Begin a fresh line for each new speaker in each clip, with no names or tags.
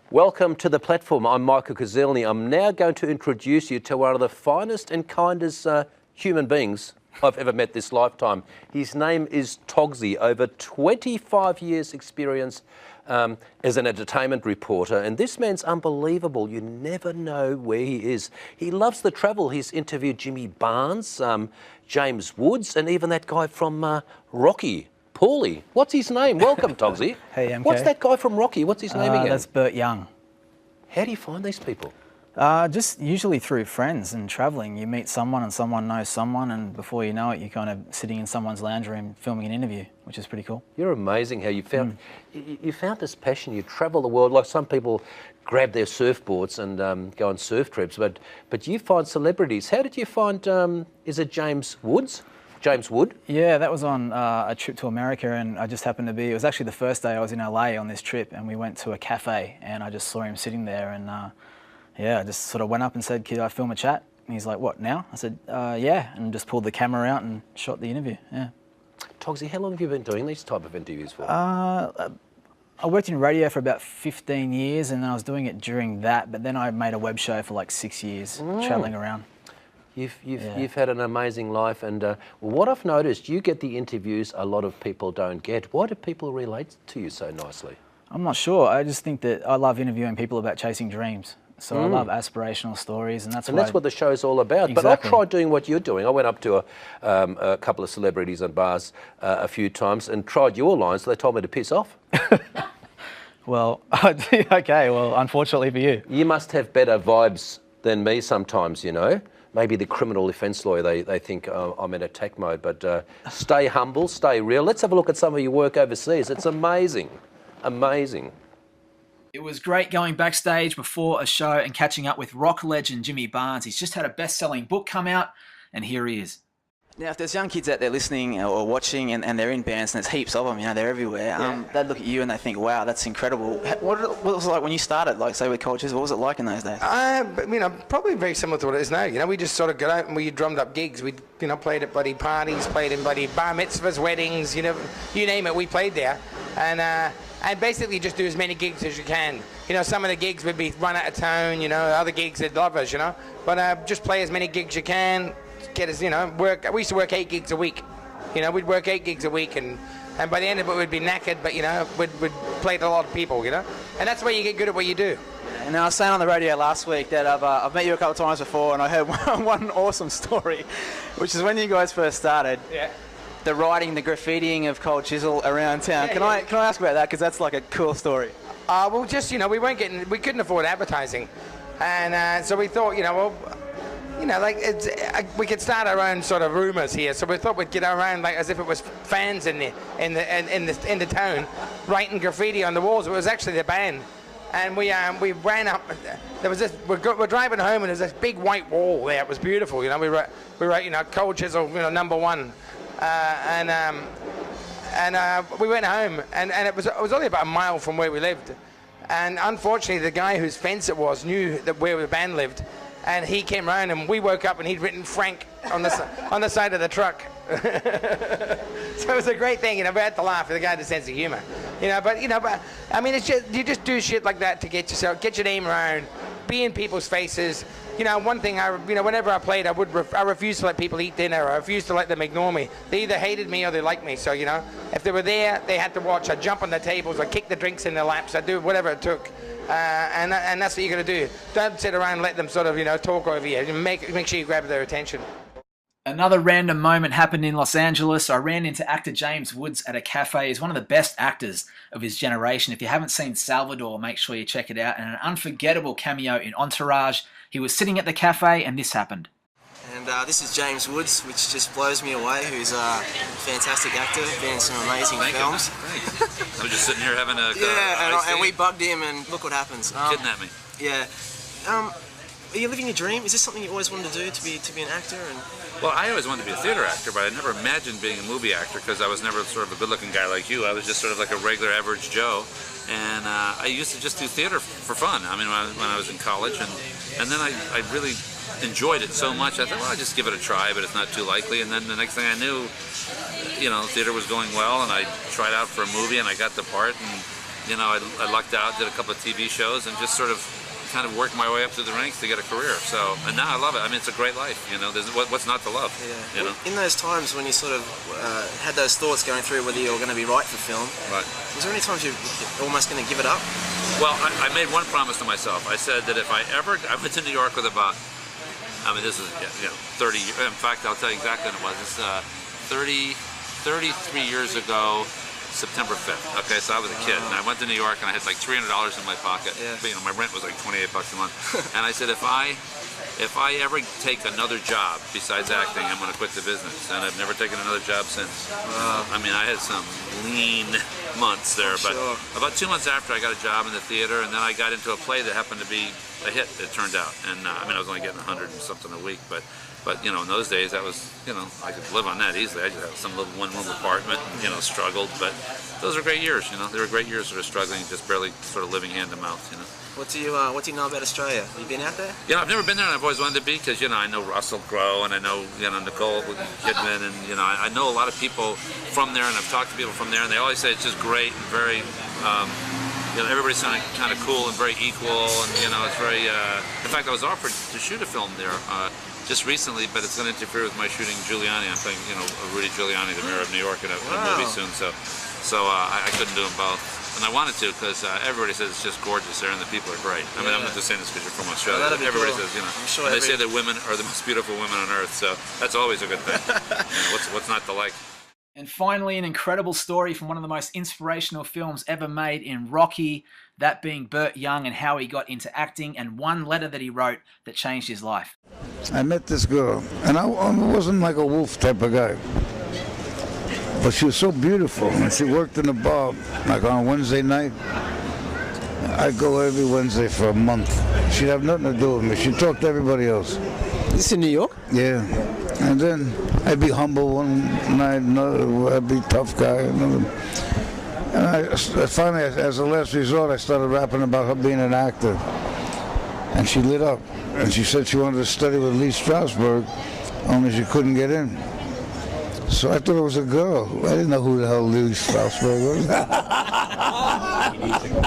Welcome to the platform. I'm Michael Kozelny. I'm now going to introduce you to one of the finest and kindest human beings I've ever met this lifetime. His name is Toggsy, over 25 years experience as an entertainment reporter, and this man's unbelievable. You never know where he is. He loves the travel. He's interviewed Jimmy Barnes, James Woods, and even that guy from Rocky. Paulie, what's his name? Welcome, Toggsy.
Hey, MK.
What's that guy from Rocky? What's his name again?
That's Burt Young.
How do you find these people?
Just usually through friends and travelling. You meet someone and someone knows someone, and before you know it, you're kind of sitting in someone's lounge room filming an interview, which is pretty cool.
You're amazing how you found you found this passion. You travel the world like some people grab their surfboards and go on surf trips, but you find celebrities. How did you find? Is it James Woods? James Wood?
Yeah, that was on a trip to America, and I just happened to be, it was actually the first day I was in LA on this trip, and we went to a cafe, and I just saw him sitting there, and yeah, I just sort of went up and said, "Could I film a chat?" And he's like, "What, now?" I said, "Yeah," and just pulled the camera out and shot the interview, yeah.
Toggsy, how long have you been doing these type of interviews for?
I worked in radio for about 15 years, and I was doing it during that, but then I made a web show for like 6 years, travelling around.
You've had an amazing life, and what I've noticed, you get the interviews a lot of people don't get. Why do people relate to you so nicely?
I'm not sure. I just think that I love interviewing people about chasing dreams. So I love aspirational stories, and that's
what the show's all about.
Exactly.
But I've tried doing what you're doing. I went up to a couple of celebrities and bars a few times and tried your lines. So they told me to piss off.
Well, okay. Well, unfortunately for you,
you must have better vibes than me sometimes. You know. Maybe the criminal defence lawyer, they think I'm in attack mode, but stay humble, stay real. Let's have a look at some of your work overseas. It's amazing, amazing.
It was great going backstage before a show and catching up with rock legend Jimmy Barnes. He's just had a best-selling book come out, and here he is.
Now, if there's young kids out there listening or watching and they're in bands, and there's heaps of them, you know, they're everywhere, they'd look at you and they think, wow, that's incredible. What was it like when you started, like, say, with Cultures? What was it like in those days?
You know, probably very similar to what it is now. You know, we just sort of got out and we drummed up gigs. We, you know, played at bloody parties, played in bloody bar mitzvahs, weddings, you know, you name it, we played there. And basically just do as many gigs as you can. You know, some of the gigs would be run out of town, you know, other gigs they'd love us, you know. But just play as many gigs you can. Get us, you know, work. We used to work 8 gigs a week. You know, we'd work 8 gigs a week, and by the end of it, we'd be knackered. But you know, we'd play to a lot of people. You know, and that's where you get good at what you do.
And I was saying on the radio last week that I've met you a couple of times before, and I heard one awesome story, which is when you guys first started. Yeah. The writing, the graffitiing of Cold Chisel around town. Can I ask about that, because that's like a cool story?
Well, just, you know, we couldn't afford advertising, and so we thought, you know, well. You know, like we could start our own sort of rumours here. So we thought we'd get around like as if it was fans in the town, writing graffiti on the walls. It was actually the band, and we ran up. There was this. We're driving home, and there's this big white wall there. It was beautiful. You know, we wrote you know, Cold Chisel, you know, #1, and we went home, and it was only about a mile from where we lived, and unfortunately the guy whose fence it was knew that where the band lived. And he came round, and we woke up, and he'd written Frank on the side of the truck. So it was a great thing, you know. We had to laugh. The guy had a sense of humour, you know. But I mean, it's just you just do shit like that to get your name around, be in people's faces. You know, one thing whenever I played, I refused to let people eat dinner. I refused to let them ignore me. They either hated me or they liked me. So you know, if they were there, they had to watch. I'd jump on the tables, I'd kick the drinks in their laps, I'd do whatever it took. And that's what you're going to do. Don't sit around and let them sort of, you know, talk over you. Make sure you grab their attention.
Another random moment happened in Los Angeles. I ran into actor James Woods at a cafe. He's one of the best actors of his generation. If you haven't seen Salvador, make sure you check it out. And an unforgettable cameo in Entourage. He was sitting at the cafe and this happened.
And this is James Woods, which just blows me away, who's a fantastic actor, been in some amazing films.
Thanks. I was just sitting here having a...
and we bugged him, and look what happens.
Kidnap me.
Yeah. Are you living your dream? Is this something you always wanted to do, to be an actor? And
well, I always wanted to be a theater actor, but I never imagined being a movie actor because I was never sort of a good-looking guy like you. I was just sort of like a regular average Joe. And I used to just do theater for fun. I mean, when I was in college, and then I really enjoyed it so much. I thought, well, I'll just give it a try, but it's not too likely. And then the next thing I knew, you know, theater was going well, and I tried out for a movie, and I got the part, and I lucked out, did a couple of TV shows, and just sort of kind of worked my way up through the ranks to get a career. So, and now I love it. I mean, it's a great life. There's what's not to love.
Yeah. In those times when you sort of had those thoughts going through whether you're going to be right for film,
right?
Was there any times you're almost going to give it up?
Well, I made one promise to myself. I said that if I went to New York with about, this is 30 years. In fact, I'll tell you exactly when it was. It's 33 years ago. September 5th. Okay, so I was a kid, and I went to New York, and I had like $300 in my pocket.
Yeah.
But, my rent was like $28 a month. And I said, if I ever take another job besides acting, I'm going to quit the business. And I've never taken another job since. I mean, I had some lean months there, but about 2 months after, I got a job in the theater, and then I got into a play that happened to be a hit, it turned out. And I was only getting 100 and something a week, but in those days, that was, I could live on that easily. I just had some little one-room apartment and, struggled. But those were great years, They were great years sort of struggling, just barely sort of living hand to mouth,
What do you know about Australia? Have you been out there?
I've never been there, and I've always wanted to be, because, I know Russell Crowe, and I know, Nicole Kidman, and, I know a lot of people from there, and I've talked to people from there, and they always say it's just great and very, everybody's kind of cool and very equal, and, it's very, in fact, I was offered to shoot a film there, just recently, but it's going to interfere with my shooting Giuliani. I'm playing, Rudy Giuliani, the mayor of New York, in a movie soon. So I couldn't do them both, and I wanted to because everybody says it's just gorgeous there, and the people are great. I mean, I'm not just saying this because you're from Australia. Everybody says, they say that women are the most beautiful women on earth, so that's always a good thing. What's not to like?
And finally, an incredible story from one of the most inspirational films ever made in Rocky, that being Burt Young and how he got into acting, and one letter that he wrote that changed his life.
I met this girl, and I wasn't like a wolf type of guy, but she was so beautiful, and she worked in a bar, like on Wednesday night. I'd go every Wednesday for a month. She'd have nothing to do with me. She'd talk to everybody else.
This in New York?
Yeah. And then I'd be humble one night, another, I'd be tough guy, another. And I finally, as a last resort, I started rapping about her being an actor. And she lit up. And she said she wanted to study with Lee Strasberg, only she couldn't get in. So I thought it was a girl. I didn't know who the hell Lee Strasberg was.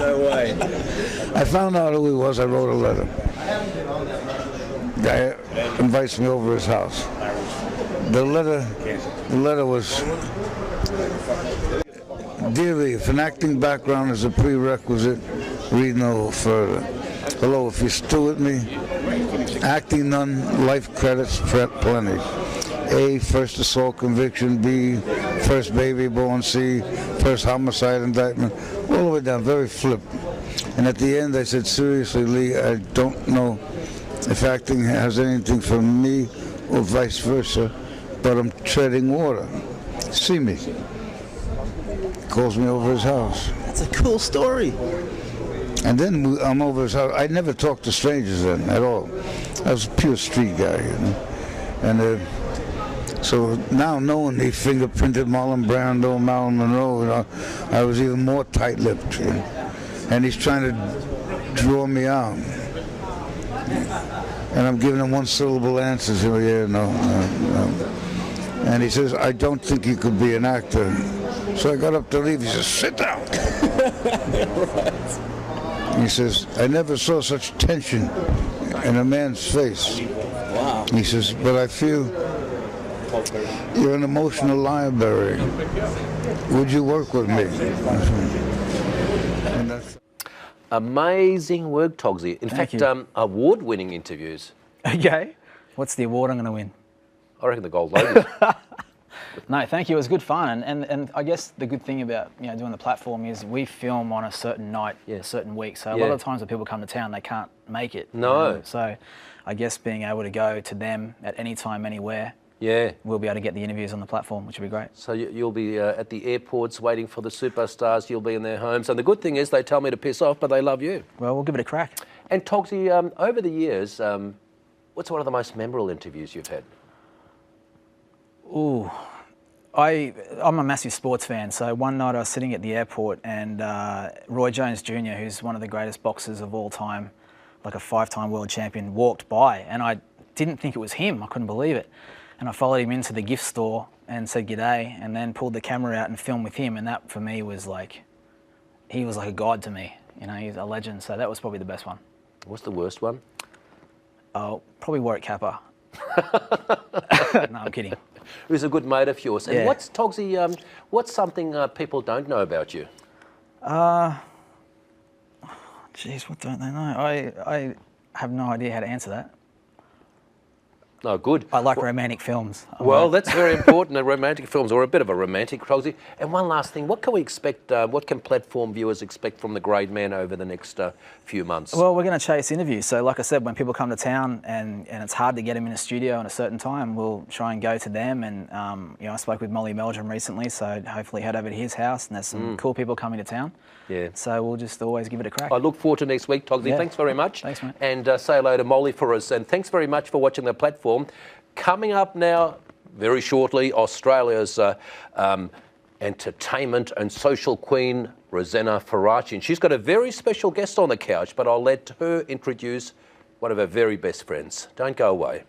No way.
I found out who he was. I wrote a letter. Guy invites me over his house. The letter was, "Dear Lee, if an acting background is a prerequisite, read no further. Hello, if you're still with me, acting none, life credits plenty. A, first assault conviction. B, first baby born. C, first homicide indictment." All the way down, very flip. And at the end I said, "Seriously, Lee, I don't know if acting has anything for me or vice versa, but I'm treading water. See me." Calls me over his house.
That's a cool story.
And then I'm over his house. I never talked to strangers then at all. I was a pure street guy, And so now knowing he fingerprinted Marlon Brando, Marilyn Monroe, I was even more tight-lipped. And he's trying to draw me out. And I'm giving him one-syllable answers. Yeah, no. And he says, "I don't think you could be an actor." So I got up to leave. He says, "Sit down." He says, "I never saw such tension in a man's face."
Wow.
He says, "But I feel you're an emotional library. Would you work with me?" And that's
Amazing work, Toggsy. In
Thank
fact,
you.
award-winning interviews.
Okay. What's the award I'm going to win?
I reckon the Gold Logan.
No, thank you. It was good fun, and I guess the good thing about doing the platform is we film on a certain night, a certain week. So a lot of times when people come to town, they can't make it.
No.
So I guess being able to go to them at any time, anywhere.
Yeah.
We'll be able to get the interviews on the platform, which will be great.
So you'll be at the airports waiting for the superstars. You'll be in their homes. And the good thing is they tell me to piss off, but they love you.
Well, we'll give it a crack.
And Toggsy, over the years, what's one of the most memorable interviews you've had?
Ooh. I'm a massive sports fan, so one night I was sitting at the airport and Roy Jones Jr., who's one of the greatest boxers of all time, like a 5-time world champion, walked by, and I didn't think it was him. I couldn't believe it. And I followed him into the gift store and said g'day, and then pulled the camera out and filmed with him, and that for me was like he was like a god to me. You know, he's a legend. So that was probably the best one.
What's the worst one?
Oh, probably Warwick Kappa. No, I'm kidding.
Who's a good mate of yours. And
Yeah.
what's, Toggsy, what's something people don't know about you?
Jeez, what don't they know? I have no idea how to answer that.
No, good.
I like romantic films.
Well, that's very important, the romantic films, or a bit of a romantic, Toggsy. And one last thing, what can we expect, what can platform viewers expect from the great man over the next few months?
Well, we're going to chase interviews. So like I said, when people come to town and it's hard to get them in a studio at a certain time, we'll try and go to them. And, you know, I spoke with Molly Meldrum recently, so hopefully head over to his house, and there's some cool people coming to town.
Yeah.
So we'll just always give it a crack.
I look forward to next week, Toggsy.
Yeah.
Thanks very much.
Thanks, mate.
And say hello to Molly for us. And thanks very much for watching the platform. Coming up now, very shortly, Australia's entertainment and social queen, Rosanna Faraci. And she's got a very special guest on the couch, but I'll let her introduce one of her very best friends. Don't go away.